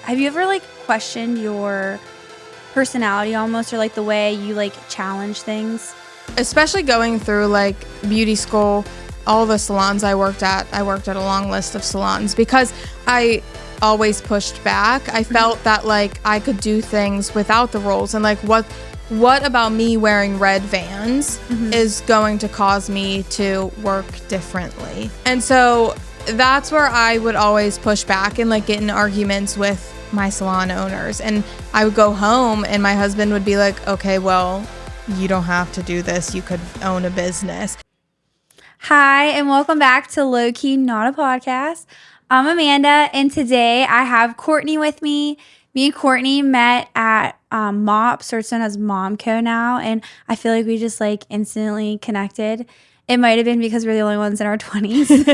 have you ever like questioned your personality almost, or like the way you like challenge things? Especially going through like beauty school, all the salons I worked at a long list of salons because I always pushed back. I felt that like I could do things without the rules, and like what about me wearing red Vans is going to cause me to work differently. And so that's where I would always push back and like get in arguments with my salon owners. And I would go home and my husband would be like, okay, well, you don't have to do this. You could own a business. Hi, and welcome back to Low Key Not a Podcast. I'm Amanda, and today I have Courtney with me. Me and Courtney met at MOPS, or it's known as Momco now, and I feel like we just like instantly connected. It might have been because we're the only ones in our 20s.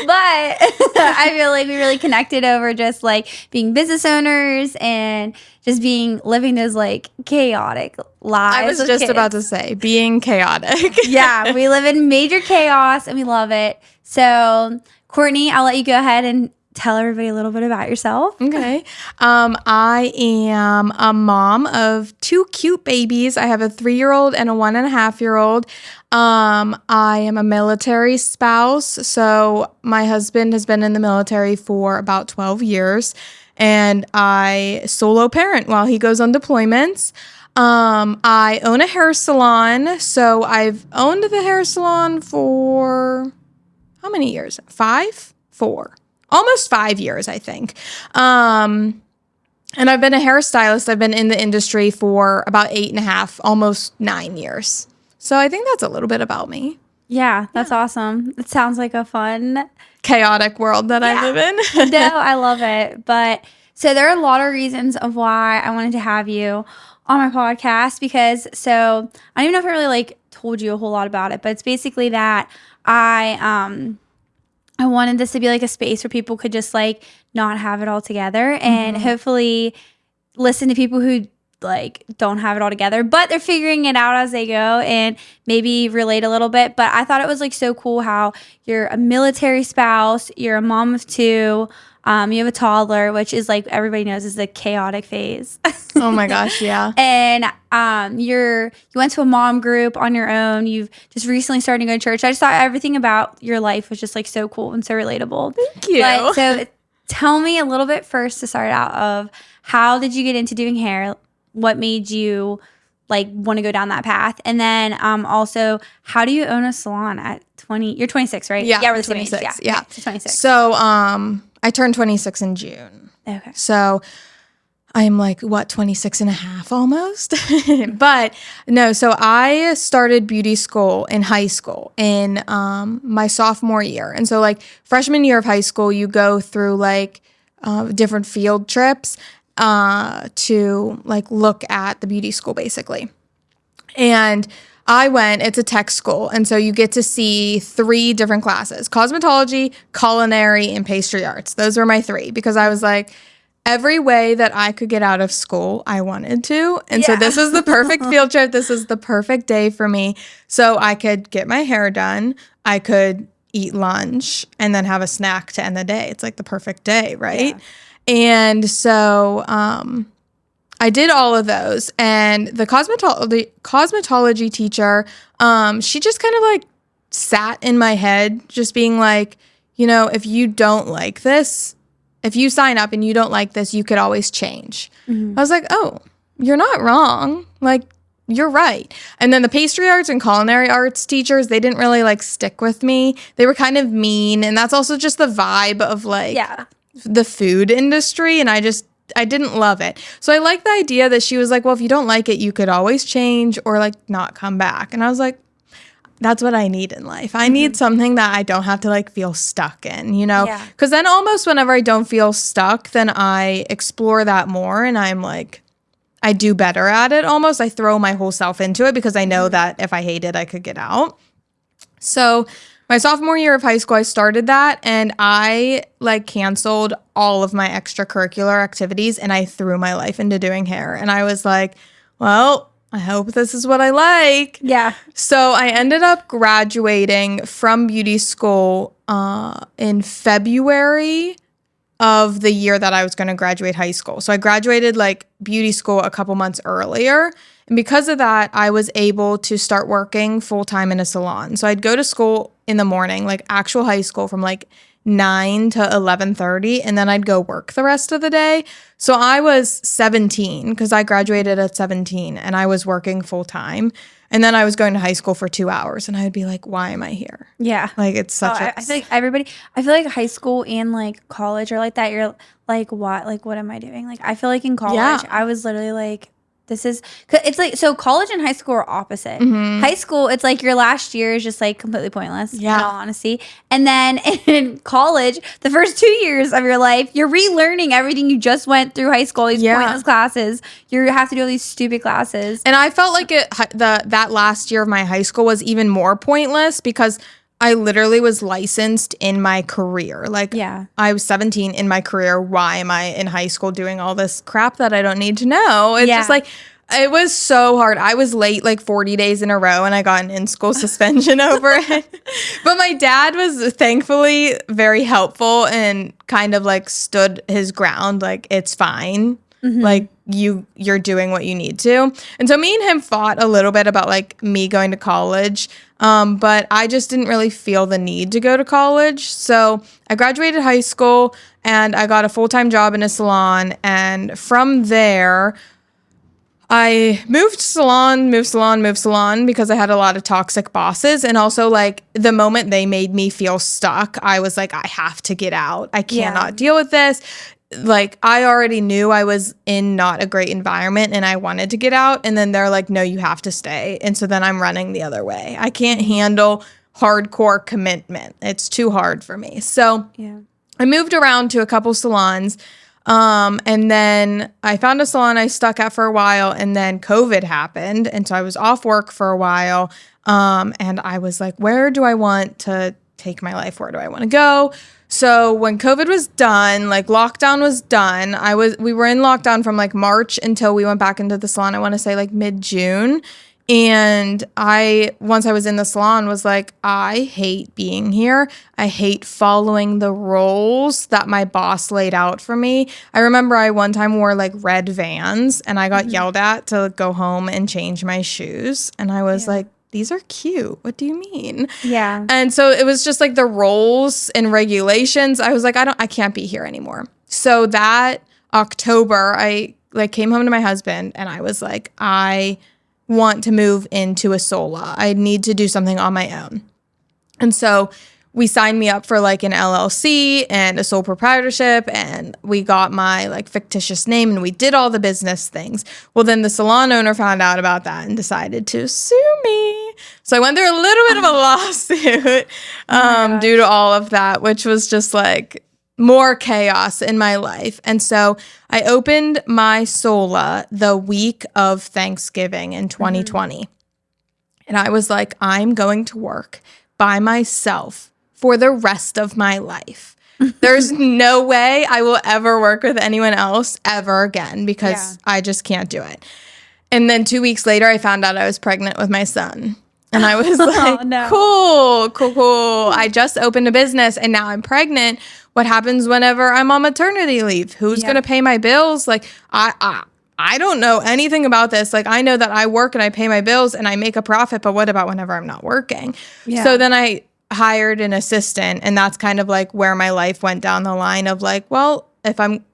But I feel like we really connected over just like being business owners and just living those like chaotic lives. I was just about to say, being chaotic. Yeah, we live in major chaos and we love it. So, Courtney, I'll let you go ahead and tell everybody a little bit about yourself. Okay. I am a mom of two cute babies. I have a 3-year-old and a 1.5-year-old. I am a military spouse. So my husband has been in the military for about 12 years, and I solo parent while he goes on deployments. I own a hair salon. So I've owned the hair salon for how many years? 4. Almost 5 years, I think. And I've been a hairstylist. I've been in the industry for about 8.5, almost 9 years. So I think that's a little bit about me. Yeah, that's awesome. It sounds like a fun, chaotic world that I live in. No, I love it. But so there are a lot of reasons of why I wanted to have you on my podcast, because I don't even know if I really like told you a whole lot about it, but it's basically that I wanted this to be like a space where people could just like not have it all together and hopefully listen to people who like don't have it all together, but they're figuring it out as they go and maybe relate a little bit. But I thought it was like so cool how you're a military spouse, you're a mom of 2, you have a toddler, which is like everybody knows is the chaotic phase. Oh my gosh, yeah. And you went to a mom group on your own. You've just recently started to go to church. I just thought everything about your life was just like so cool and so relatable. Thank you. But, so tell me a little bit first to start out of how did you get into doing hair? What made you like want to go down that path? And then also, how do you own a salon at 20? You're 26, right? Yeah, we're the same age. Yeah. So 26. So I turned 26 in June. Okay. So I'm like, 26 and a half almost? But no, so I started beauty school in high school in my sophomore year. And so like freshman year of high school, you go through like different field trips to like look at the beauty school basically. And I went, it's a tech school. And so you get to see 3 different classes: cosmetology, culinary, and pastry arts. Those were my 3 because I was like, every way that I could get out of school, I wanted to. And so this is the perfect field trip. This is the perfect day for me. So I could get my hair done. I could eat lunch and then have a snack to end the day. It's like the perfect day, right? Yeah. And so I did all of those. And the cosmetology teacher, she just kind of like sat in my head just being like, if you don't like this, if you sign up and you don't like this, you could always change. I was like, oh, you're not wrong. Like, you're right. And then the pastry arts and culinary arts teachers, they didn't really like stick with me. They were kind of mean. And that's also just the vibe of like the food industry. And I didn't love it. So I like the idea that she was like, well, if you don't like it, you could always change or like not come back. And I was like, that's what I need in life. I need something that I don't have to like feel stuck in, Because then almost whenever I don't feel stuck, then I explore that more and I'm like, I do better at it almost. I throw my whole self into it because I know that if I hate it, I could get out. So my sophomore year of high school, I started that and I like canceled all of my extracurricular activities and I threw my life into doing hair. And I was like, well, I hope this is what I like. Yeah. So I ended up graduating from beauty school in February of the year that I was going to graduate high school. So I graduated like beauty school a couple months earlier. And because of that, I was able to start working full time in a salon. So I'd go to school in the morning, like actual high school from like 9 to 11:30, and then I'd go work the rest of the day. So I was 17 because I graduated at 17 and I was working full time. And then I was going to high school for 2 hours and I'd be like, why am I here? Yeah. Like it's such I feel like I feel like high school and like college are like that. You're like, what am I doing? Like, I feel like in college, I was literally like, this is, cause it's like, so college and high school are opposite. High school, it's like your last year is just like completely pointless, in all honesty. And then in college, the first 2 years of your life, you're relearning everything you just went through high school, these pointless classes. You have to do all these stupid classes. And I felt like that last year of my high school was even more pointless because I literally was licensed in my career. Like, I was 17 in my career. Why am I in high school doing all this crap that I don't need to know? It's just like, it was so hard. I was late like 40 days in a row and I got an in-school suspension over it. But my dad was thankfully very helpful and kind of like stood his ground. Like, it's fine. Like, you're doing what you need to. And so me and him fought a little bit about like me going to college. But I just didn't really feel the need to go to college. So I graduated high school and I got a full-time job in a salon. And from there, I moved salon because I had a lot of toxic bosses. And also like the moment they made me feel stuck, I was like, I have to get out. I cannot deal with this. Like, I already knew I was in not a great environment and I wanted to get out. And then they're like, no, you have to stay. And so then I'm running the other way. I can't handle hardcore commitment. It's too hard for me. So I moved around to a couple salons. And then I found a salon I stuck at for a while and then COVID happened. And so I was off work for a while. And I was like, where do I want to take my life? Where do I want to go? So when COVID was done, like lockdown was done, we were in lockdown from like March until we went back into the salon, I want to say like mid-June. And once I was in the salon, was like, I hate being here. I hate following the rules that my boss laid out for me. I remember I one time wore like red Vans and I got yelled at to go home and change my shoes. And I was like, these are cute. What do you mean? Yeah. And so it was just like the rules and regulations. I was like, I can't be here anymore. So that October, I like came home to my husband and I was like, I want to move into a sola. I need to do something on my own. And so we signed me up for like an LLC and a sole proprietorship, and we got my like fictitious name and we did all the business things. Well, then the salon owner found out about that and decided to sue me. So I went through a little bit of a lawsuit due to all of that, which was just like more chaos in my life. And so I opened my sola the week of Thanksgiving in 2020. And I was like, I'm going to work by myself for the rest of my life. There's no way I will ever work with anyone else ever again because I just can't do it. And then 2 weeks later, I found out I was pregnant with my son. And I was like, cool. I just opened a business and now I'm pregnant. What happens whenever I'm on maternity leave? Who's going to pay my bills? Like, I don't know anything about this. Like, I know that I work and I pay my bills and I make a profit, but what about whenever I'm not working? Yeah. So then I hired an assistant, and that's kind of like where my life went down the line of like, well,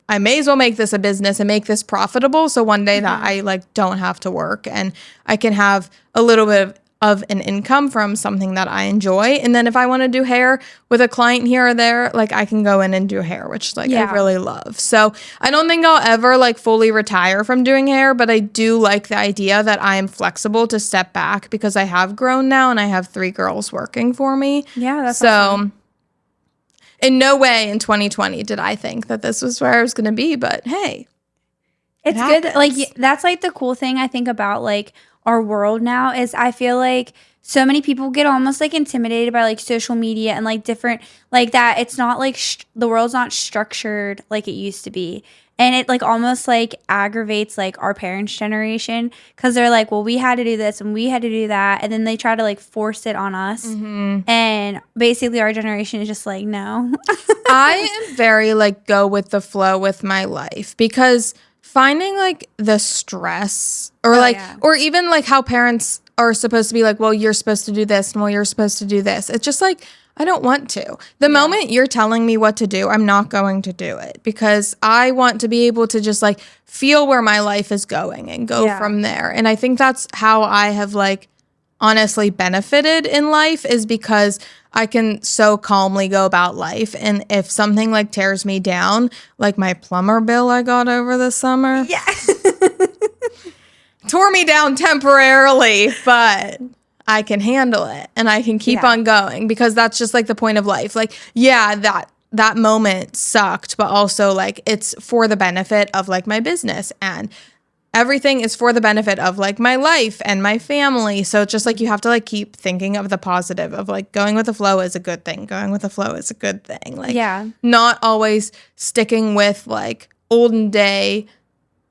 I may as well make this a business and make this profitable. So one day that I like don't have to work and I can have a little bit of an income from something that I enjoy. And then if I want to do hair with a client here or there, like I can go in and do hair, which like I really love. So I don't think I'll ever like fully retire from doing hair, but I do like the idea that I am flexible to step back because I have grown now and I have 3 girls working for me. Yeah, that's so awesome. In no way in 2020 did I think that this was where I was going to be, but hey, it's good. Like that's like the cool thing I think about like our world now is I feel like so many people get almost like intimidated by like social media and like different like that. It's not like the world's not structured like it used to be. And it like almost like aggravates like our parents' generation because they're like, well, we had to do this and we had to do that. And then they try to like force it on us. And basically our generation is just like, no. I am very like go with the flow with my life because finding like the stress or or even like how parents are supposed to be like, well, you're supposed to do this and well, you're supposed to do this. It's just like, I don't want to. The moment you're telling me what to do, I'm not going to do it because I want to be able to just like feel where my life is going and go from there. And I think that's how I have like honestly benefited in life is because I can so calmly go about life. And if something like tears me down, like my plumber bill I got over the summer. Yeah. Tore me down temporarily, but I can handle it and I can keep on going because that's just like the point of life. Like, yeah, that moment sucked, but also like it's for the benefit of like my business and everything is for the benefit of like my life and my family. So it's just like you have to like keep thinking of the positive of like going with the flow is a good thing. Going with the flow is a good thing. Like not always sticking with like olden day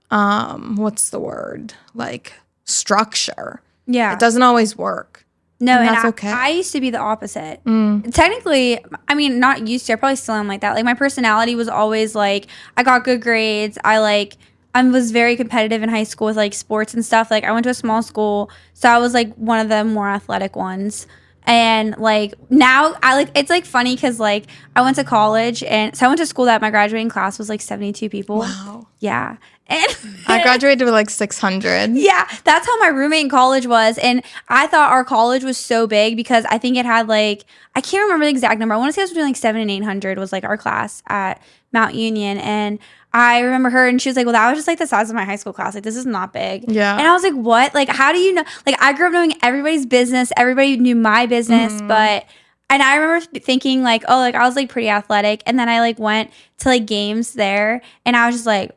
what's the word? Like structure. Yeah. It doesn't always work. No, and that's okay. I used to be the opposite. Technically, I mean, not used to. I probably still am like that. Like my personality was always like, I got good grades. I was very competitive in high school with like sports and stuff. Like I went to a small school, so I was like one of the more athletic ones. And like now it's like funny because like I went to college and so I went to school that my graduating class was like 72 people. Wow. Yeah. And I graduated with like 600. Yeah, that's how my roommate in college was. And I thought our college was so big because I think it had like, I can't remember the exact number. I want to say it was between like 700 and 800 was like our class at Mount Union. And I remember her and she was like, well, that was just like the size of my high school class. Like, this is not big. Yeah. And I was like, what? Like, how do you know? Like, I grew up knowing everybody's business. Everybody knew my business. And I remember thinking like, oh, like I was like pretty athletic. And then I like went to like games there and I was just like,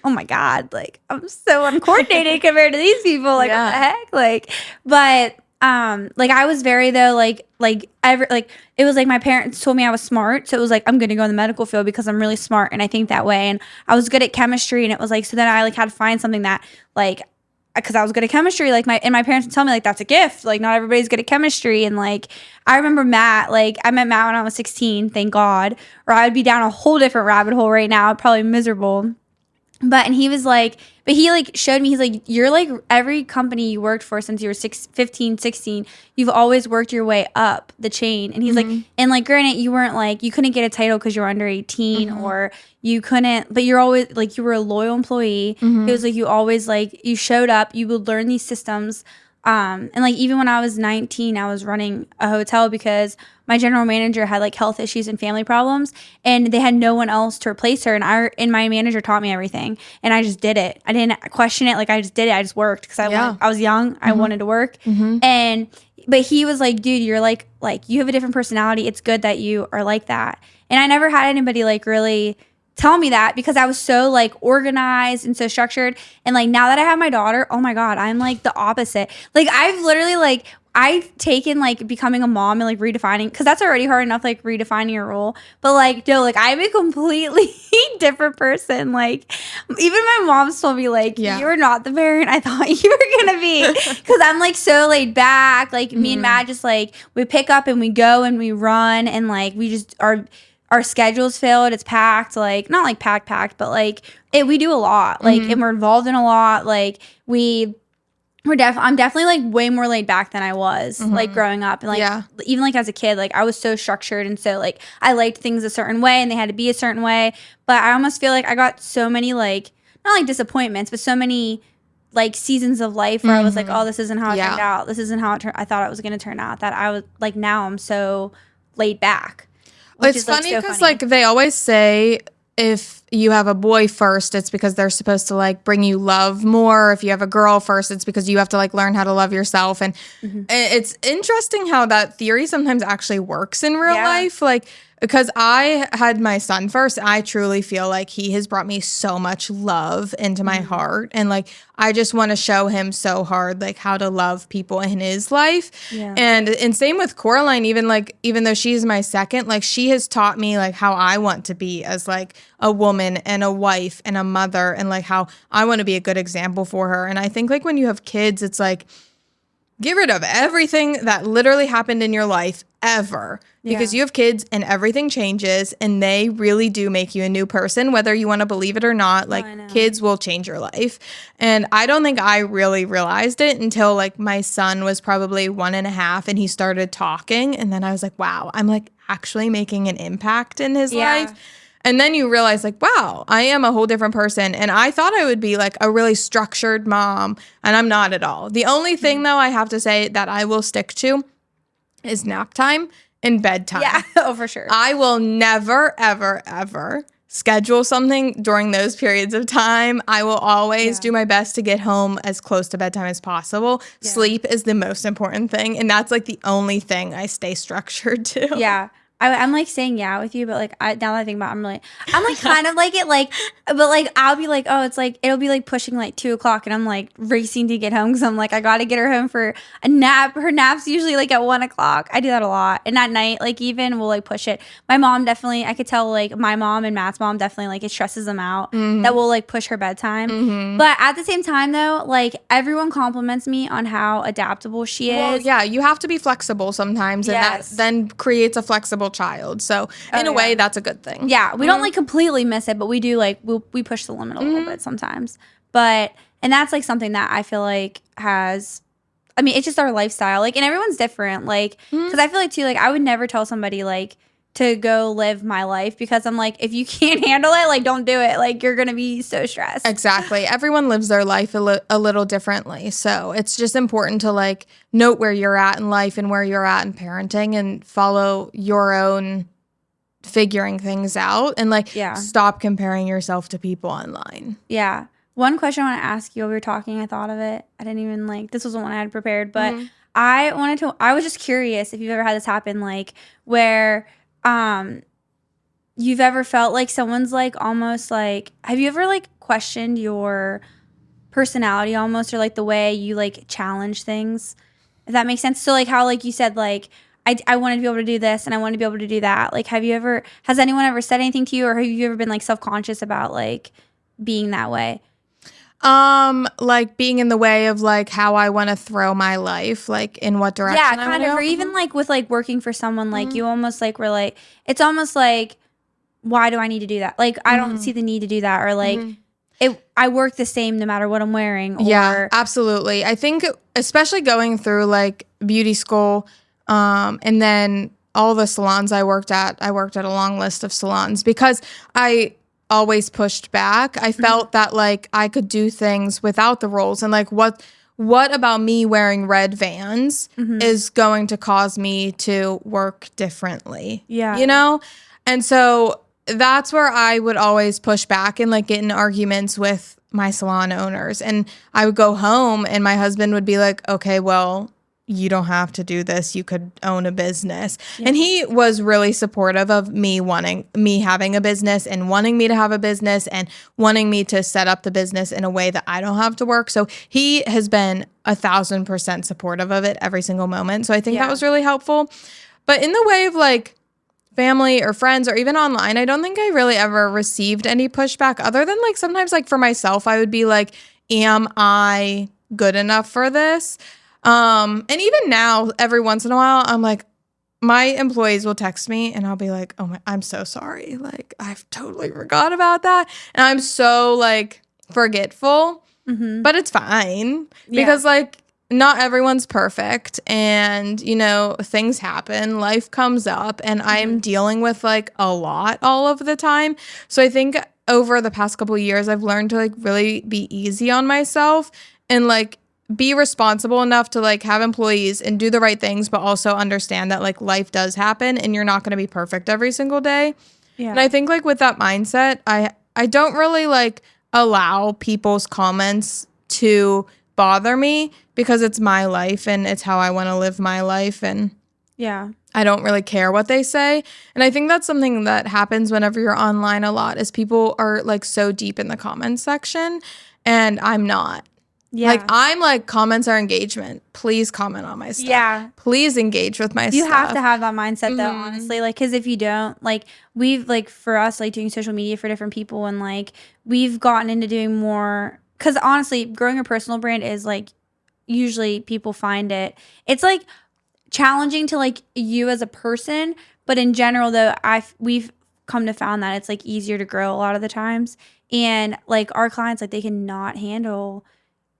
oh my God, like I'm so uncoordinated compared to these people. Like what the heck? Like, but like I was very though, it was like my parents told me I was smart. So it was like, I'm gonna go in the medical field because I'm really smart and I think that way. And I was good at chemistry and it was like, so then I like had to find something that like, because I was good at chemistry, like my parents would tell me like that's a gift. Like not everybody's good at chemistry. And like I remember Matt, like I met Matt when I was 16, thank God. Or I would be down a whole different rabbit hole right now, probably miserable. And he was like, but he like showed me, he's like, you're like every company you worked for since you were 15, 16, you've always worked your way up the chain. And he's like, and like, granted, you weren't like, you couldn't get a title because you were under 18 or you couldn't, but you're always like, you were a loyal employee. It was like, you always like, you showed up, you would learn these systems. And like, even when I was 19, I was running a hotel because my general manager had like health issues and family problems and they had no one else to replace her. And my manager taught me everything and I just did it. I didn't question it. Like I just did it. I just worked because I was young. I wanted to work. But he was like, dude, you're like you have a different personality. It's good that you are like that. And I never had anybody like really tell me that because I was so like organized and so structured. And like now that I have my daughter, oh my God, I'm like the opposite. Like I've literally like, I've taken like becoming a mom and like redefining, because that's already hard enough, like redefining your role. But like, no, like I'm a completely different person. Like even my mom's told me like, you're not the parent I thought you were going to be. Because I'm like so laid back. Like me and Matt just like, we pick up and we go and we run and like we just our schedule's filled, it's packed, like not like packed, but like we do a lot, like and we're involved in a lot. Like I'm definitely like way more laid back than I was like growing up, and like even like as a kid, like I was so structured and so like I liked things a certain way and they had to be a certain way. But I almost feel like I got so many like not like disappointments, but so many like seasons of life where I was like, oh, this isn't how it turned out. This isn't how I thought it was going to turn out. That I was like, now I'm so laid back. It's funny because like they always say if you have a boy first, it's because they're supposed to like bring you love more. If you have a girl first, it's because you have to like learn how to love yourself. And it's interesting how that theory sometimes actually works in real life. Like because I had my son first, I truly feel like he has brought me so much love into my heart. And like, I just want to show him so hard, like how to love people in his life. Yeah. And same with Coraline, even though she's my second, like she has taught me like how I want to be as like a woman and a wife and a mother, and like how I want to be a good example for her. And I think like when you have kids, it's like, get rid of everything that literally happened in your life ever, because you have kids and everything changes, and they really do make you a new person, whether you want to believe it or not. Like kids will change your life. And I don't think I really realized it until like my son was probably 1.5 and he started talking. And then I was like, wow, I'm like actually making an impact in his life. And then you realize like, wow, I am a whole different person. And I thought I would be like a really structured mom, and I'm not at all. The only thing though I have to say that I will stick to is nap time and bedtime. Yeah, oh, for sure. I will never, ever, ever schedule something during those periods of time. I will always do my best to get home as close to bedtime as possible. Yeah. Sleep is the most important thing. And that's like the only thing I stay structured to. Yeah. I'm like saying yeah with you, but like now that I think about it, I'm like kind of like it, like, but like I'll be like, oh, it's like it'll be like pushing like 2:00 and I'm like racing to get home because I'm like I gotta get her home for a nap. Her nap's usually like at 1:00. I do that a lot, and at night like even we'll like push it. My mom definitely, I could tell like my mom and Matt's mom definitely like it stresses them out that we'll like push her bedtime. But at the same time though, like everyone compliments me on how adaptable she is. Well, yeah, you have to be flexible sometimes, and that then creates a flexible child. So in a way, that's a good thing. Yeah, we don't like completely miss it, but we do like we push the limit a little bit sometimes. But and that's like something that I feel like has, I mean, it's just our lifestyle. Like, and everyone's different. Like, because I feel like too, like I would never tell somebody like to go live my life, because I'm like, if you can't handle it, like don't do it. Like you're gonna be so stressed. Exactly. Everyone lives their life a little differently. So it's just important to like note where you're at in life and where you're at in parenting, and follow your own figuring things out, and like stop comparing yourself to people online. Yeah. One question I want to ask you while we were talking, I thought of it. I didn't even like, this was the one I had prepared, but I was just curious if you've ever had this happen, like where you've ever felt like someone's like almost like, have you ever like questioned your personality almost, or like the way you like challenge things, if that makes sense? So like how like you said like I want to be able to do this and I want to be able to do that. Like has anyone ever said anything to you, or have you ever been like self-conscious about like being that way? Like being in the way of like how I want to throw my life, like in what direction. Yeah, kind of. Or even like with like working for someone, like you almost like were like, it's almost like, why do I need to do that? Like I don't see the need to do that, or like I work the same no matter what I'm wearing. Or, yeah, absolutely. I think especially going through like beauty school, and then all the salons I worked at a long list of salons, because I always pushed back. I felt that like I could do things without the roles, and like what about me wearing red Vans is going to cause me to work differently? Yeah. You know? And so that's where I would always push back and like get in arguments with my salon owners. And I would go home and my husband would be like, okay, well, you don't have to do this. You could own a business. Yeah. And he was really supportive of me having a business, and wanting me to have a business, and wanting me to set up the business in a way that I don't have to work. So he has been 1,000% supportive of it every single moment. So I think that was really helpful. But in the way of like family or friends, or even online, I don't think I really ever received any pushback, other than like sometimes like for myself, I would be like, am I good enough for this? And even now, every once in a while, I'm like, my employees will text me and I'll be like, oh my, I'm so sorry. Like, I've totally forgot about that. And I'm so like forgetful, but it's fine because like not everyone's perfect, and you know, things happen, life comes up, and I'm dealing with like a lot all of the time. So I think over the past couple of years, I've learned to like really be easy on myself, and like be responsible enough to like have employees and do the right things, but also understand that like life does happen and you're not going to be perfect every single day. Yeah. And I think like with that mindset, I don't really like allow people's comments to bother me, because it's my life and it's how I want to live my life. And I don't really care what they say. And I think that's something that happens whenever you're online a lot is people are like so deep in the comments section and I'm not. Yeah. Like I'm like comments are engagement. Please comment on my stuff. Yeah. Please engage with my stuff. You have to have that mindset though, honestly. Like, cause if you don't, like we've like for us, like doing social media for different people and like we've gotten into doing more, cause honestly, growing a personal brand is like, usually people find it's like challenging to like you as a person, but in general though we've come to found that it's like easier to grow a lot of the times, and like our clients like they cannot handle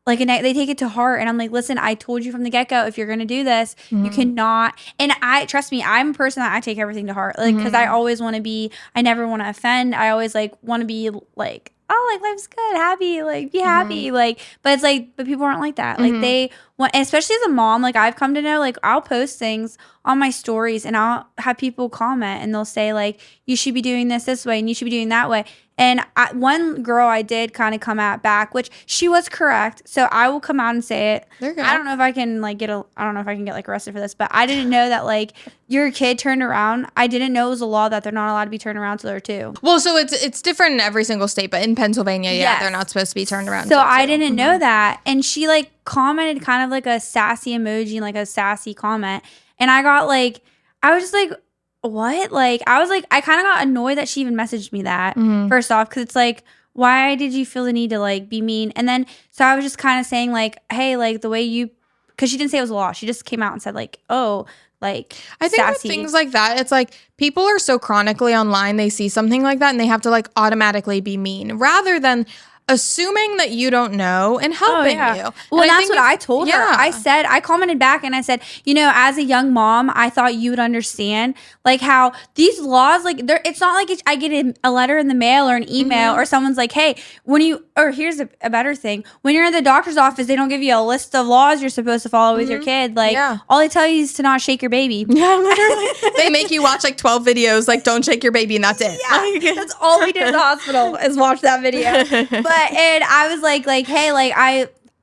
like and they take it to heart, and I'm like, listen, I told you from the get-go, if you're gonna do this, you cannot. And I trust me, I'm a person that I take everything to heart, like because I always want to be, I never want to offend, I always like want to be like, oh, like life's good, happy, like be happy, like, but it's like, but people aren't like that. Like they want, especially as a mom, like I've come to know, like I'll post things on my stories and I'll have people comment and they'll say like, you should be doing this way and you should be doing that way. And one girl I did kind of come at back, which she was correct. So I will come out and say it. I don't know if I can like I don't know if I can get like arrested for this, but I didn't know that like your kid turned around. I didn't know it was a law that they're not allowed to be turned around till they're 2. Well, so it's different in every single state, but in Pennsylvania, yes, they're not supposed to be turned around. So I didn't know that. And she like commented kind of like a sassy emoji, like a sassy comment. And I got like, I was just like, what? Like, I was like, I kind of got annoyed that she even messaged me that first off, because it's like, why did you feel the need to like be mean? And then, so I was just kind of saying like, hey, like the way you, because she didn't say it was a law. She just came out and said like, oh, like I think with things like that, it's like people are so chronically online, they see something like that and they have to like automatically be mean rather than assuming that you don't know and helping you. Well, and that's what I told her. I commented back and I said, you know, as a young mom, I thought you would understand like how these laws, like it's not like I get a letter in the mail or an email or someone's like, hey, here's a better thing. When you're in the doctor's office, they don't give you a list of laws you're supposed to follow with your kid. Like all they tell you is to not shake your baby. Yeah, literally. They make you watch like 12 videos, like don't shake your baby and that's it. Yeah, that's all we did in the hospital is watch that video. But and I was like, hey, like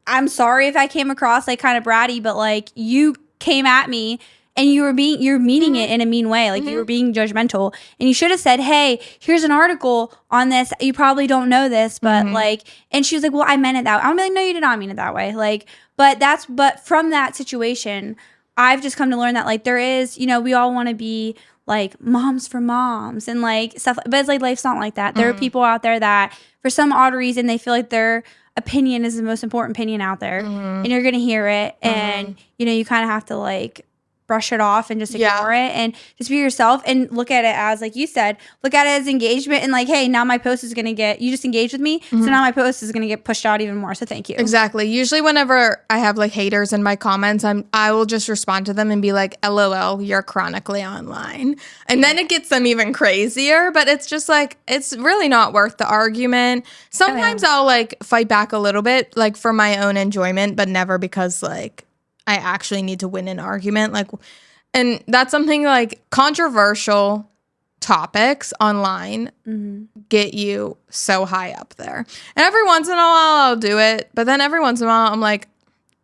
I'm sorry if I came across like kind of bratty, but like you came at me and you're meaning it in a mean way. Like you were being judgmental and you should have said, hey, here's an article on this. You probably don't know this, but like, and she was like, well, I meant it that way. I'm like, no, you did not mean it that way. Like, but from that situation, I've just come to learn that like there is, you know, we all want to be like moms for moms and like stuff, but it's like life's not like that. There are people out there that for some odd reason they feel like their opinion is the most important opinion out there, and you're gonna hear it, and you know you kind of have to like brush it off and just ignore it and just be yourself and look at it as, like you said, look at it as engagement and like, hey, now my post is going to get, you just engaged with me. So now my post is going to get pushed out even more. So thank you. Exactly. Usually whenever I have like haters in my comments, I will just respond to them and be like, LOL, you're chronically online. And then it gets them even crazier, but it's just like, it's really not worth the argument. Sometimes I'll like fight back a little bit, like for my own enjoyment, but never because like, I actually need to win an argument. Like, and that's something like controversial topics online get you so high up there. And every once in a while I'll do it, but then every once in a while I'm like,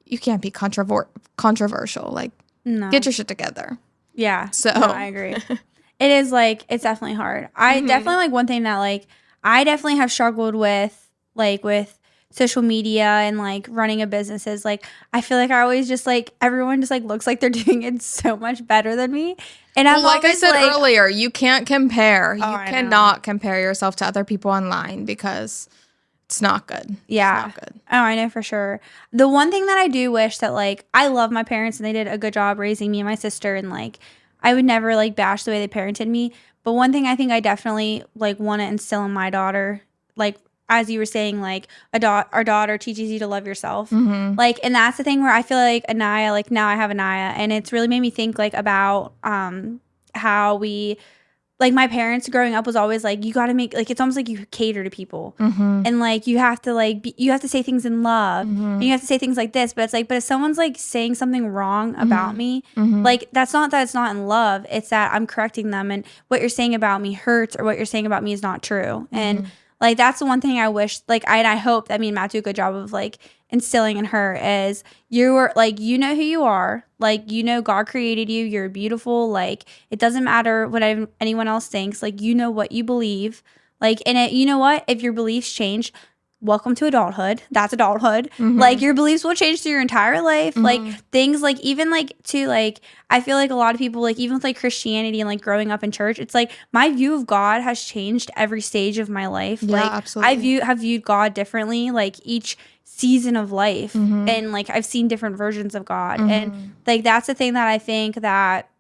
you can't be controversial. Like, get your shit together. Yeah. So no, I agree. It is like, it's definitely hard. I definitely like one thing that like, I definitely have struggled with social media and like running a business is like I feel like I always just like everyone just like looks like they're doing it so much better than me. And I'm like I said earlier, you can't compare. You cannot compare yourself to other people online because it's not good. Yeah. It's not good. Oh, I know for sure. The one thing that I do wish that like I love my parents and they did a good job raising me and my sister, and like I would never like bash the way they parented me. But one thing I think I definitely like want to instill in my daughter, like as you were saying, like our daughter teaches you to love yourself. Like, and that's the thing where I feel like Anaya, like now I have Anaya, and it's really made me think like about how we, like my parents growing up was always like, you got to make, like, it's almost like you cater to people. And like, you have to like, you have to say things in love and you have to say things like this, but it's like, but if someone's like saying something wrong about me, like that's not that it's not in love. It's that I'm correcting them and what you're saying about me hurts or what you're saying about me is not true. And Like, that's the one thing I wish, like, I hope that me and Matt do a good job of, like, instilling in her is you're, like, you know who you are. Like, you know God created you. You're beautiful. Like, it doesn't matter what anyone else thinks. Like, you know what you believe. Like, and you know what? If your beliefs change, welcome to adulthood. That's adulthood. Like, your beliefs will change through your entire life. Like, things like, even like to like, I feel like a lot of people, like, even with like Christianity and like growing up in church, it's like my view of God has changed every stage of my life. Yeah, like, absolutely. I have viewed God differently, like each season of life. And like, I've seen different versions of God. And like, that's the thing that I think that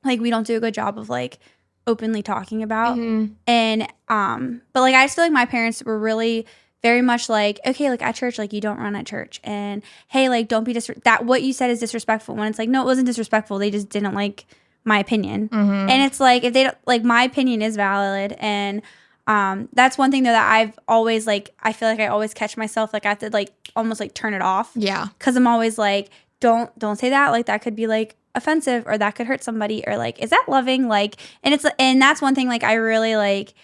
like we don't do a good job of like openly talking about. And but like, I just feel like my parents were really very much like, okay, like at church, like you don't run at church, and hey, like don't be that what you said is disrespectful, when it's like, no, it wasn't disrespectful, they just didn't like my opinion. And it's like, if they don't like, my opinion is valid. And that's one thing though that I've always like, I feel like I always catch myself, like I have to like almost like turn it off, because I'm always like, don't say that, like that could be like offensive, or that could hurt somebody, or like, is that loving? Like, and that's one thing like I really like,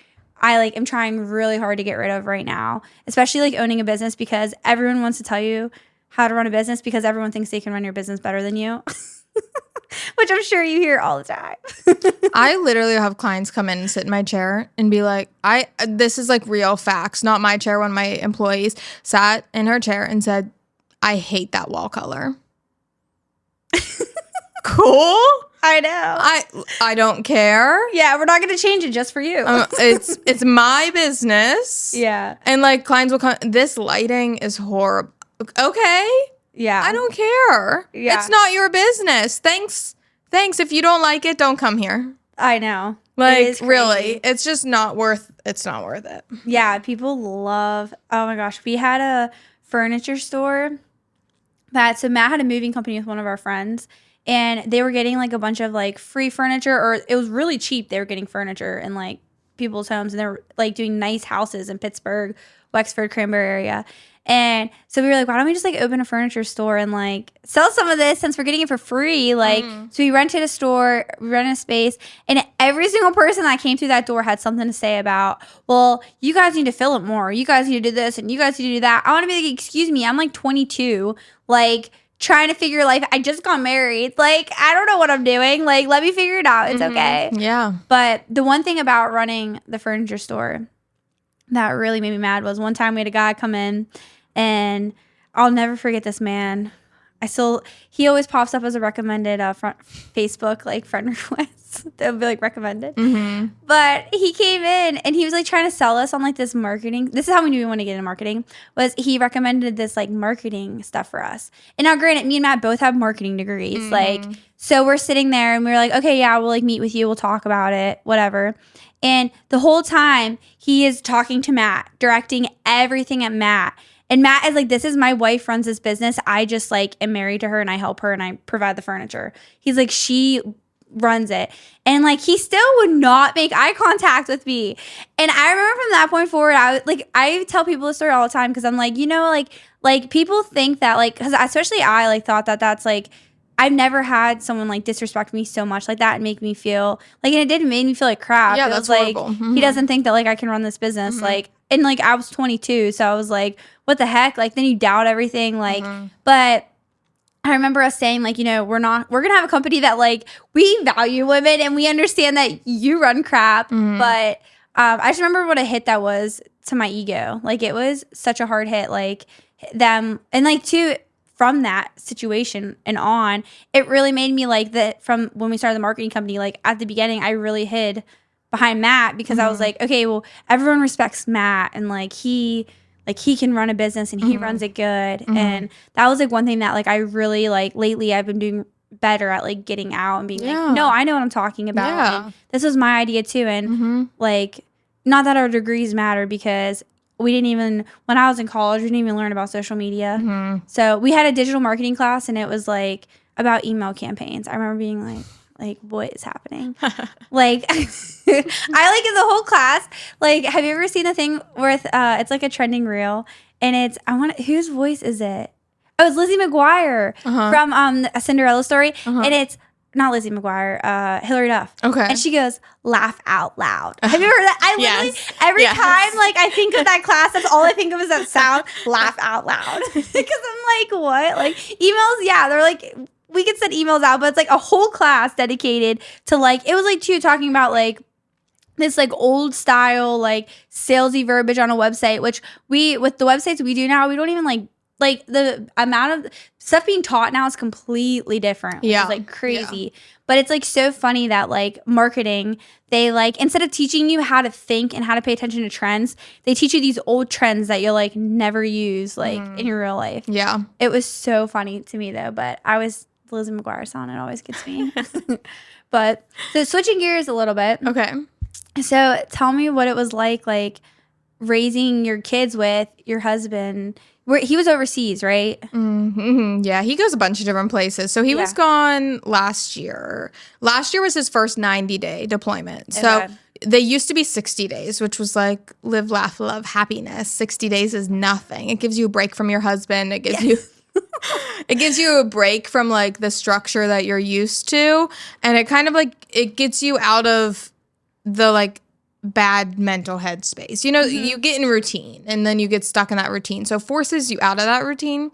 I like am trying really hard to get rid of right now, especially like owning a business, because everyone wants to tell you how to run a business because everyone thinks they can run your business better than you. Which I'm sure you hear all the time. I literally have clients come in and sit in my chair and be like, this is like real facts, not my chair. One of my employees sat in her chair and said, I hate that wall color. Cool. I know. I don't care. Yeah, we're not going to change it just for you. It's my business. Yeah. And like clients will come, this lighting is horrible. Okay. Yeah. I don't care. Yeah. It's not your business. Thanks. If you don't like it, don't come here. I know. Like, really, it's just not worth it. Yeah, people love, oh my gosh, we had a furniture store so Matt had a moving company with one of our friends, and they were getting like a bunch of like free furniture, or it was really cheap. They were getting furniture in like people's homes, and they're like doing nice houses in Pittsburgh, Wexford, Cranberry area. And so we were like, why don't we just like open a furniture store and like sell some of this since we're getting it for free? Like, so we rented a store, we rented a space, and every single person that came through that door had something to say about, well, you guys need to fill it more. You guys need to do this and you guys need to do that. I want to be like, excuse me, I'm like 22, like trying to figure life. I just got married. Like, I don't know what I'm doing. Like, let me figure it out. It's okay. Yeah. But the one thing about running the furniture store that really made me mad was one time we had a guy come in, and I'll never forget this man. He always pops up as a recommended Facebook, like friend request. They'll be like recommended. But he came in and he was like trying to sell us on like this marketing. This is how we knew we wanted to get into marketing, was he recommended this like marketing stuff for us. And now granted, me and Matt both have marketing degrees. Like, so we're sitting there and we were like, okay, yeah, we'll like meet with you. We'll talk about it, whatever. And the whole time he is talking to Matt, directing everything at Matt. And Matt is like, this is my wife runs this business. I just like am married to her and I help her and I provide the furniture. He's like, she runs it. And like, he still would not make eye contact with me. And I remember from that point forward, I tell people this story all the time, because I'm like, you know, like people think that like, because especially I like thought that that's like, I've never had someone like disrespect me so much like that and make me feel like, and it did make me feel like crap. Yeah, it that's was like, horrible. he doesn't think that like I can run this business. Like, and like I was 22, so I was like, what the heck? Like, then you doubt everything. Like, but I remember us saying like, you know, we're gonna have a company that like, we value women and we understand that you run crap. But I just remember what a hit that was to my ego. Like, it was such a hard hit. Like them, and like too, from that situation and on, it really made me like that. From when we started the marketing company, like at the beginning, I really hid behind Matt, because I was like, okay, well, everyone respects Matt, and like he can run a business and he runs it good. And that was like one thing that like I really like lately I've been doing better at, like getting out and being like, no, I know what I'm talking about. And this was my idea too. And like, not that our degrees matter, because we didn't even, when I was in college, we didn't even learn about social media. So we had a digital marketing class, and it was like about email campaigns. I remember being like, what is happening? Like, I like in the whole class, like, have you ever seen the thing with, it's like a trending reel, and it's, whose voice is it? Oh, it's Lizzie McGuire from A Cinderella Story. And it's, not Lizzie McGuire, Hillary Duff. Okay. And she goes, laugh out loud. Have you ever heard that? I literally, Yes. every Yes. time, like, I think of that class, that's all I think of is that sound, laugh out loud. Because I'm like, what? Like, emails, yeah, they're like, we could send emails out, but it's like a whole class dedicated to, like, it was like, too, talking about, like, this like old style like salesy verbiage on a website, which with the websites we do now, we don't even like the amount of stuff being taught now is completely different. Which is like crazy. Yeah. But it's like so funny that like marketing, they like instead of teaching you how to think and how to pay attention to trends, they teach you these old trends that you'll like never use like in your real life. Yeah. It was so funny to me though, but I was Lizzie McGuire song, it always gets me. But so switching gears a little bit. Okay. So tell me what it was like raising your kids with your husband. He was overseas, right? Mm-hmm. Yeah, he goes a bunch of different places. So he was gone last year. Last year was his first 90-day deployment. So they used to be 60 days, which was like live, laugh, love, happiness. 60 days is nothing. It gives you a break from your husband. It gives you... It gives you a break from like the structure that you're used to. And it kind of like, it gets you out of the like bad mental headspace. You know, you get in routine and then you get stuck in that routine. So it forces you out of that routine.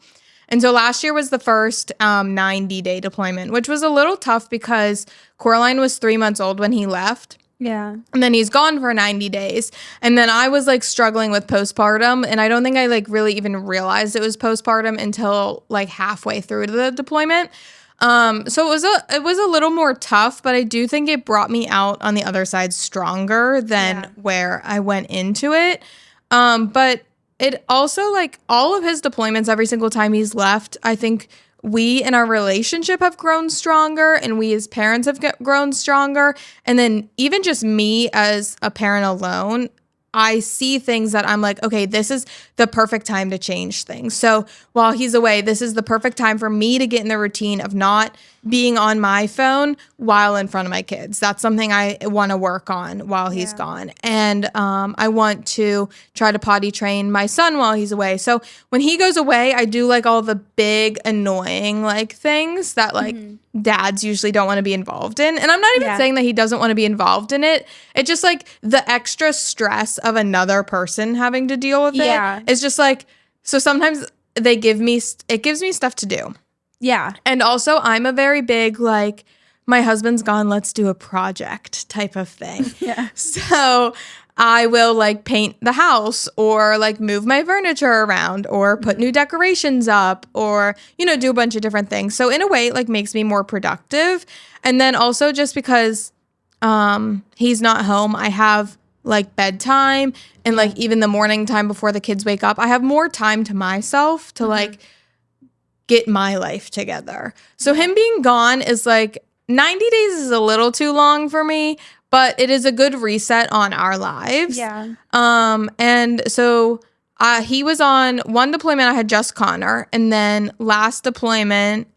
And so last year was the first 90-day deployment, which was a little tough because Coraline was 3 months old when he left. Yeah. And then he's gone for 90 days. And then I was like struggling with postpartum. And I don't think I like really even realized it was postpartum until like halfway through the deployment. So it was a little more tough, but I do think it brought me out on the other side stronger than where I went into it. But it also like all of his deployments, every single time he's left, I think we in our relationship have grown stronger and we as parents have grown stronger. And then even just me as a parent alone, I see things that I'm like, okay, this is the perfect time to change things. So while he's away, this is the perfect time for me to get in the routine of not being on my phone while in front of my kids. That's something I want to work on while he's gone. And I want to try to potty train my son while he's away. So when he goes away, I do like all the big annoying like things that like dads usually don't want to be involved in. And I'm not even saying that he doesn't want to be involved in it. It's just like the extra stress of another person having to deal with it. It's just like, so sometimes it gives me stuff to do. Yeah. And also I'm a very big like, my husband's gone, let's do a project type of thing. So I will like paint the house or like move my furniture around or put new decorations up or, you know, do a bunch of different things. So in a way, it like makes me more productive. And then also just because he's not home, I have like bedtime and like even the morning time before the kids wake up, I have more time to myself to like get my life together. So him being gone is like 90 days is a little too long for me, but it is a good reset on our lives. Yeah. And so he was on one deployment. I had just Connor, and then last deployment,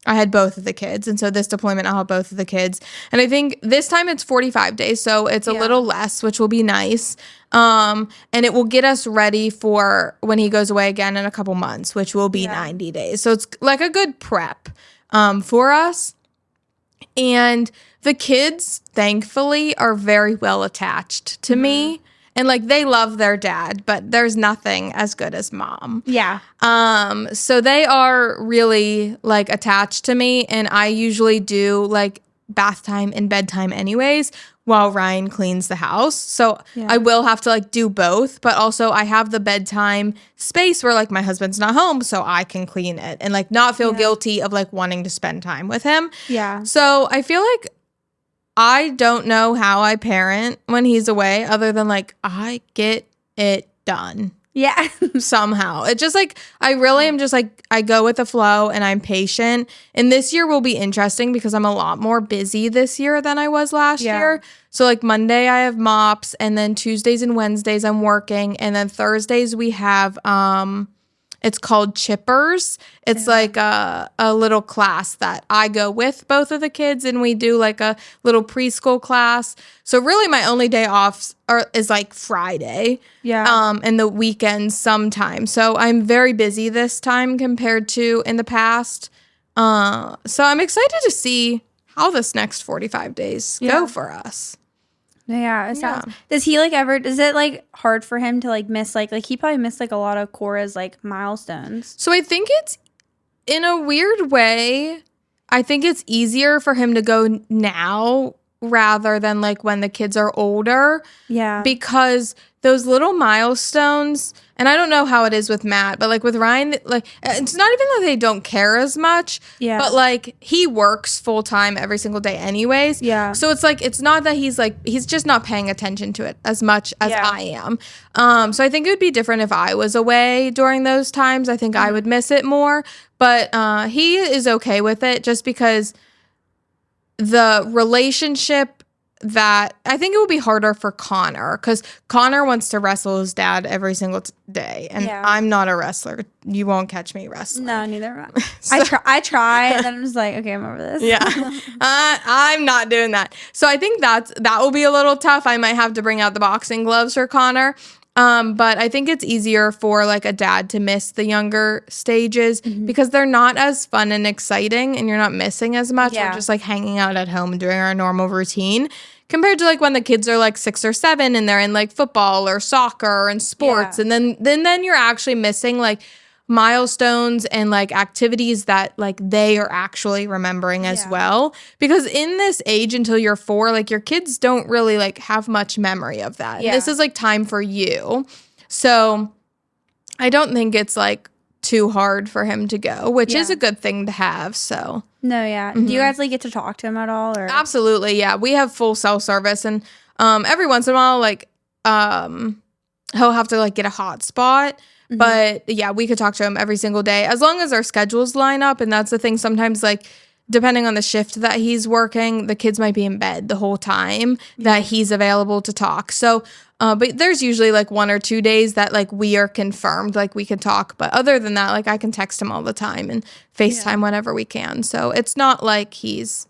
I had both of the kids. And so this deployment, I'll have both of the kids. And I think this time it's 45 days. So it's a little less, which will be nice. And it will get us ready for when he goes away again in a couple months, which will be 90 days. So it's like a good prep for us. And the kids, thankfully, are very well attached to me. And like they love their dad, but there's nothing as good as mom. Yeah. So they are really like attached to me, and I usually do like bath time and bedtime anyways while Ryan cleans the house. So I will have to like do both, but also I have the bedtime space where like my husband's not home, so I can clean it and like not feel guilty of like wanting to spend time with him. Yeah. So I feel like I don't know how I parent when he's away other than like I get it done. Yeah. Somehow. It just like, I really am just like, I go with the flow and I'm patient. And this year will be interesting because I'm a lot more busy this year than I was last year. So like Monday I have mops, and then Tuesdays and Wednesdays I'm working. And then Thursdays we have, it's called Chippers. It's like a little class that I go with both of the kids, and we do like a little preschool class. So really my only day off is like Friday. Yeah. And the weekends sometimes. So I'm very busy this time compared to in the past. So I'm excited to see how this next 45 days go for us. Yeah, it sounds. Does he like ever? Is it like hard for him to like miss like he probably missed like a lot of Cora's like milestones? So I think it's in a weird way. I think it's easier for him to go now rather than like when the kids are older. Yeah, because those little milestones, and I don't know how it is with Matt, but like with Ryan, like it's not even that they don't care as much. Yeah. But like he works full time every single day anyways. Yeah. So it's like it's not that he's just not paying attention to it as much as I am. So I think it would be different if I was away during those times. I think I would miss it more. But he is okay with it just because the relationship that I think it would be harder for Connor because Connor wants to wrestle his dad every single day, and I'm not a wrestler. You won't catch me wrestling. No, neither am I. So, I try, and then I'm just like, okay, I'm over this. Yeah, I'm not doing that. So I think that will be a little tough. I might have to bring out the boxing gloves for Connor. But I think it's easier for like a dad to miss the younger stages because they're not as fun and exciting and you're not missing as much. We're just like hanging out at home and doing our normal routine compared to like when the kids are like 6 or 7 and they're in like football or soccer and sports. And then you're actually missing like milestones and like activities that like they are actually remembering as well, because in this age until you're 4, like your kids don't really like have much memory of that. This is like time for you, so I don't think it's like too hard for him to go, which is a good thing to have. So do you guys like get to talk to him at all? Or absolutely, we have full cell service, and every once in a while like he'll have to like get a hotspot. But yeah, we could talk to him every single day as long as our schedules line up. And that's the thing. Sometimes like depending on the shift that he's working, the kids might be in bed the whole time that he's available to talk. So, but there's usually like 1 or 2 days that like we are confirmed, like we can talk. But other than that, like I can text him all the time and FaceTime whenever we can. So it's not like he's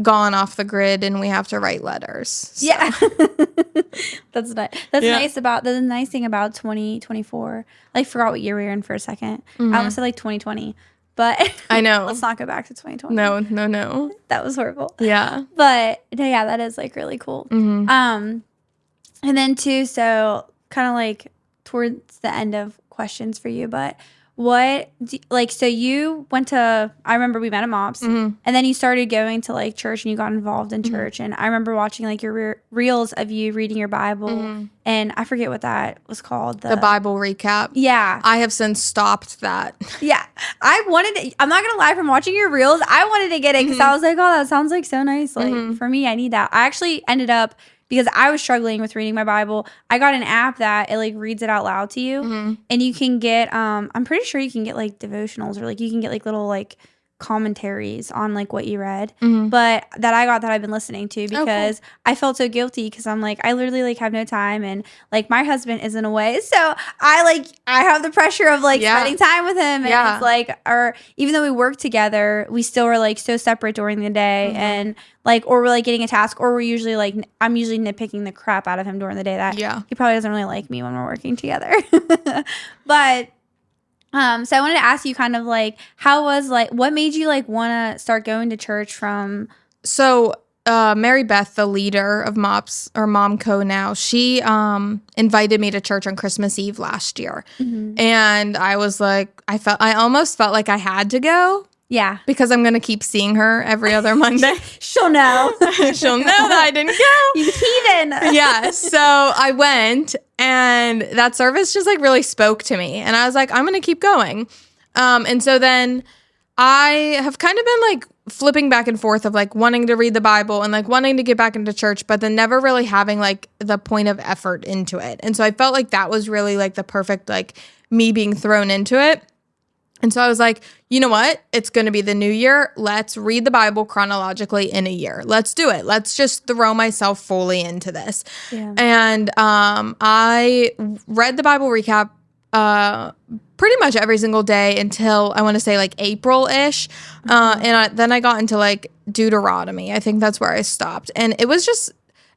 gone off the grid and we have to write letters. So. Yeah. That's nice. That's the nice thing about 2024. Like forgot what year we were in for a second. I almost said like 2020. But I know. Let's not go back to 2020. No. That was horrible. Yeah. But no, that is like really cool. And then too, so kind of like towards the end of questions for you, but so you went to, I remember we met at Mops, and then you started going to like church and you got involved in church, and I remember watching like your reels of you reading your Bible, and I forget what that was called. The Bible recap. Yeah. I have since stopped that. Yeah. I'm not going to lie, from watching your reels, I wanted to get it because I was like, oh, that sounds like so nice. Like for me, I need that. I actually ended up, because I was struggling with reading my Bible, I got an app that it like reads it out loud to you, and you can get I'm pretty sure you can get like devotionals, or like you can get like little like commentaries on like what you read, but that I got that I've been listening to because I felt so guilty because I'm like, I literally like have no time, and like my husband isn't away, so I have the pressure of like spending time with him, and it's like, or even though we work together, we still are like so separate during the day, and like, or we're like getting a task, or we're usually like, I'm usually nitpicking the crap out of him during the day that he probably doesn't really like me when we're working together. But so I wanted to ask you kind of like, how was like, what made you like want to start going to church from? So Mary Beth, the leader of Mops, or Momco now, she invited me to church on Christmas Eve last year. And I was like, I almost felt like I had to go. Yeah. Because I'm going to keep seeing her every other Monday. She'll know. She'll know that I didn't go. You heathen. Yeah. So I went, and that service just like really spoke to me. And I was like, I'm going to keep going. And so then I have kind of been like flipping back and forth of like wanting to read the Bible and like wanting to get back into church, but then never really having like the point of effort into it. And so I felt like that was really like the perfect, like me being thrown into it. And so I was like, you know what? It's going to be the new year. Let's read the Bible chronologically in a year. Let's do it. Let's just throw myself fully into this. Yeah. And I read the Bible recap pretty much every single day until I want to say like April-ish. Then I got into like Deuteronomy. I think that's where I stopped. And it was just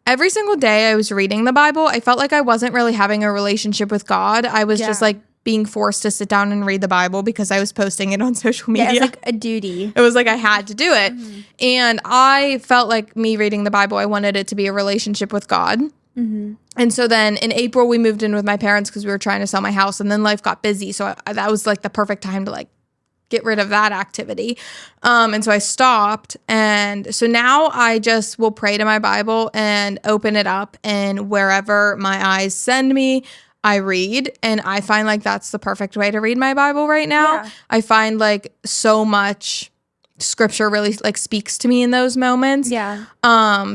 every single day I was reading the Bible, I felt like I wasn't really having a relationship with God. I was just like being forced to sit down and read the Bible because I was posting it on social media. Yeah, it's like a duty. It was like I had to do it. And I felt like me reading the Bible, I wanted it to be a relationship with God. And so then in April, we moved in with my parents because we were trying to sell my house, and then life got busy. So that was like the perfect time to like get rid of that activity. And so I stopped. And so now I just will pray to my Bible and open it up, and wherever my eyes send me, I read. And I find like that's the perfect way to read my Bible right now. Yeah. I find like so much scripture really like speaks to me in those moments. Yeah.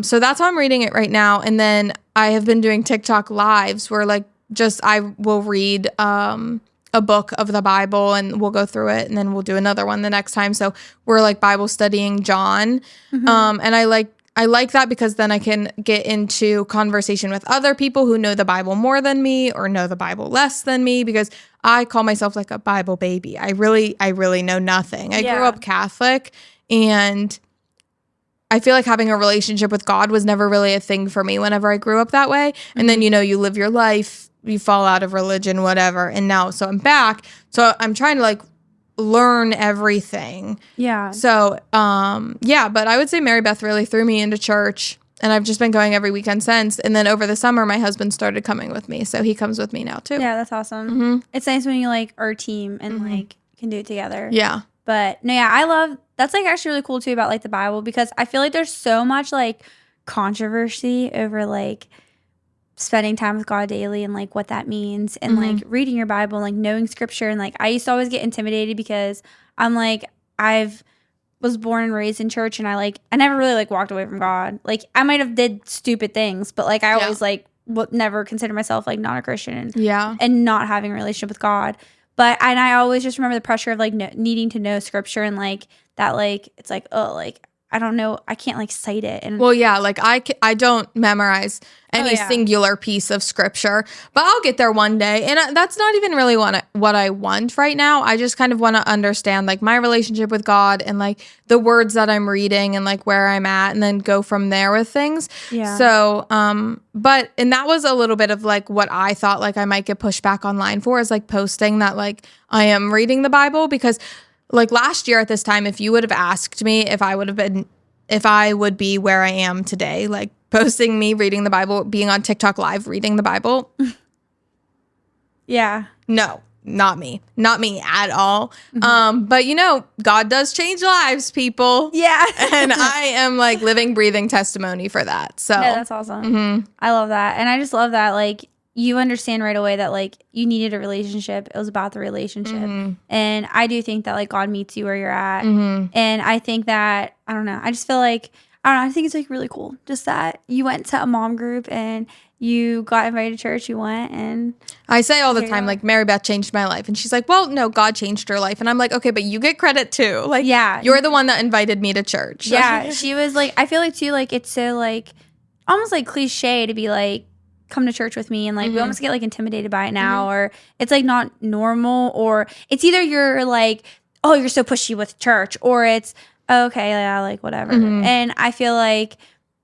So that's how I'm reading it right now. And then I have been doing TikTok lives where like just I will read a book of the Bible, and we'll go through it, and then we'll do another one the next time. So we're like Bible studying John. And I like that because then I can get into conversation with other people who know the Bible more than me or know the Bible less than me, because I call myself like a Bible baby. I really know nothing. I grew up Catholic, and I feel like having a relationship with God was never really a thing for me whenever I grew up that way. And then, you know, you live your life, you fall out of religion, whatever. And now, so I'm back. So I'm trying to like learn everything. Yeah. So, but I would say Mary Beth really threw me into church, and I've just been going every weekend since. And then over the summer, my husband started coming with me. So he comes with me now too. Yeah, that's awesome. It's nice when you like are a team and like can do it together. Yeah. But no, yeah, I love, that's like actually really cool too about like the Bible, because I feel like there's so much like controversy over like spending time with God daily and like what that means, and like reading your Bible and like knowing scripture. And like I used to always get intimidated because I'm like, was born and raised in church, and I never really like walked away from God. Like I might have did stupid things, but like I always like never considered myself like not a Christian and not having a relationship with God. And I always just remember the pressure of like needing to know scripture, and like that, like it's like, oh, like I don't know, I can't like cite it. And well, yeah, like I don't memorize any singular piece of scripture, but I'll get there one day. And that's not even really what I want right now. I just kind of want to understand like my relationship with God and like the words that I'm reading and like where I'm at, and then go from there with things. Yeah. So, and that was a little bit of like what I thought like I might get pushed back online for, is like posting that like I am reading the Bible, because like last year at this time, if you would have asked me if I would be where I am today, like posting me reading the Bible, being on TikTok live reading the Bible. Yeah. No, not me at all. But you know, God does change lives, people. Yeah. And I am like living, breathing testimony for that. So yeah, that's awesome. I love that. And I just love that like you understand right away that like you needed a relationship. It was about the relationship. And I do think that like God meets you where you're at. And I think that, I don't know, I just feel like, I think it's like really cool just that you went to a mom group and you got invited to church, you went. And I say all the time, like, Mary Beth changed my life. And she's like, well, no, God changed her life. And I'm like, okay, but you get credit too. Like, yeah, you're the one that invited me to church. Yeah. She was like, I feel like too, like it's so like almost like cliche to be like, come to church with me, and like we almost get like intimidated by it now, or it's like not normal, or it's either you're like, oh, you're so pushy with church, or it's okay, yeah, like whatever. And I feel like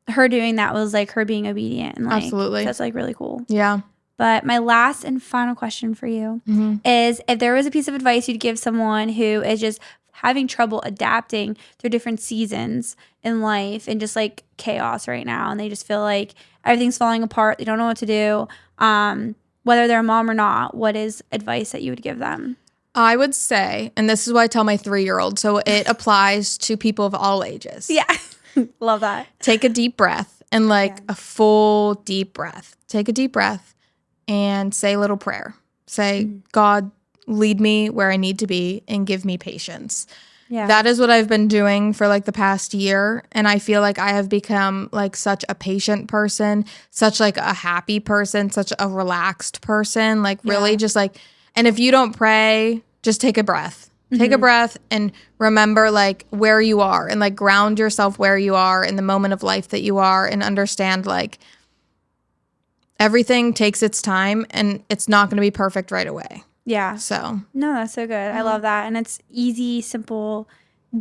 her doing that was like her being obedient, and like absolutely, that's like really cool. Yeah. But my last and final question for you is, if there was a piece of advice you'd give someone who is just having trouble adapting through different seasons in life and just like chaos right now, and they just feel like everything's falling apart, they don't know what to do, whether they're a mom or not, what is advice that you would give them? I would say, and this is what I tell my 3-year-old, so it applies to people of all ages. Yeah. Love that. Take a deep breath, and like a full deep breath. Take a deep breath and say a little prayer. Say, God, lead me where I need to be and give me patience. Yeah. That is what I've been doing for like the past year. And I feel like I have become like such a patient person, such like a happy person, such a relaxed person, like really just like, and if you don't pray, just take a breath. Take a breath and remember like where you are, and like ground yourself where you are in the moment of life that you are, and understand like everything takes its time and it's not going to be perfect right away. Yeah. So. No, that's so good. I love that. And it's easy, simple,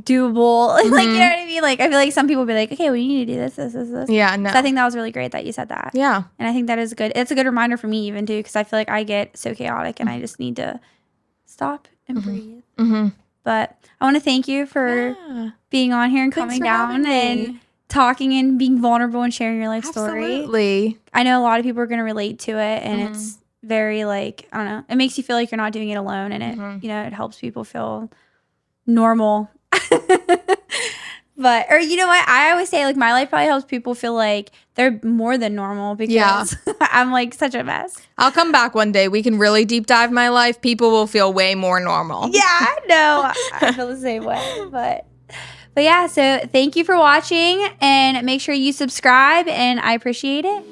doable. Like, you know what I mean? Like, I feel like some people will be like, okay, well, you need to do this. Yeah, no. So I think that was really great that you said that. Yeah. And I think that is good. It's a good reminder for me even too, because I feel like I get so chaotic and I just need to stop and breathe. But I want to thank you for being on here and coming down and talking and being vulnerable and sharing your life story. Absolutely. I know a lot of people are going to relate to it, and it's very like, I don't know, it makes you feel like you're not doing it alone, and it, you know, it helps people feel normal. But, or you know what, I always say like my life probably helps people feel like they're more than normal because I'm like such a mess. I'll come back one day. We can really deep dive my life. People will feel way more normal. Yeah, I know. I feel the same way. But yeah, so thank you for watching, and make sure you subscribe, and I appreciate it.